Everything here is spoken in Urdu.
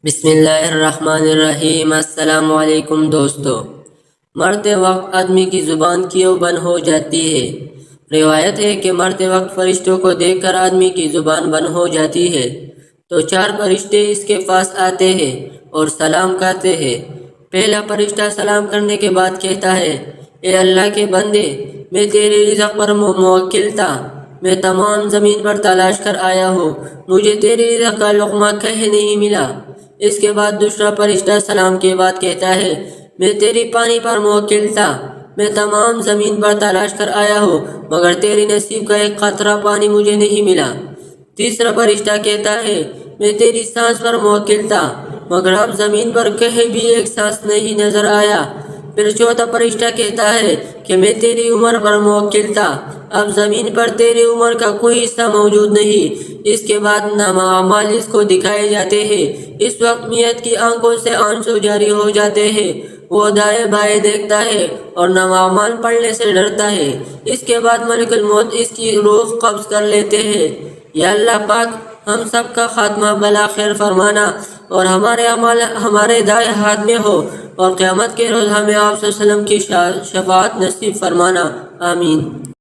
بسم اللہ الرحمن الرحیم۔ السلام علیکم دوستو۔ مرتے وقت آدمی کی زبان کیوں بند ہو جاتی ہے؟ روایت ہے کہ مرتے وقت فرشتوں کو دیکھ کر آدمی کی زبان بند ہو جاتی ہے تو 4 فرشتے اس کے پاس آتے ہیں اور سلام کرتے ہیں۔ پہلا فرشتہ سلام کرنے کے بعد کہتا ہے، اے اللہ کے بندے، میں تیرے رزق پر موکل تھا، میں تمام زمین پر تلاش کر آیا ہوں، مجھے تیرے رزق کا لقمہ کہیں نہیں ملا۔ اس کے بعد دوسرا فرشتہ سلام کے بعد کہتا ہے، میں تیری پانی پر موکل تھا، میں تمام زمین پر تلاش کر آیا ہوں مگر تیری نصیب کا ایک قطرہ پانی مجھے نہیں ملا۔ تیسرا فرشتہ کہتا ہے، میں تیری سانس پر موکل تھا مگر اب زمین پر کہیں بھی ایک سانس نہیں نظر آیا۔ پھر چوتھا فرشتہ کہتا ہے کہ میں تیری عمر پر موکل تھا، اب زمین پر تیری عمر کا کوئی حصہ موجود نہیں۔ اس کے بعد نامہ اعمال اس کو دکھائے جاتے ہیں۔ اس وقت میت کی آنکھوں سے آنسو جاری ہو جاتے ہیں، وہ دائیں بائیں دیکھتا ہے اور نامہ اعمال پڑھنے سے ڈرتا ہے۔ اس کے بعد ملک الموت اس کی روح قبض کر لیتے ہیں۔ یا اللہ پاک، ہم سب کا خاتمہ بلا خیر فرمانا اور ہمارے اعمال ہمارے دائیں ہاتھ میں ہو اور قیامت کے روز ہمیں آپ صلی اللہ علیہ وسلم کی شفاعت نصیب فرمانا، آمین۔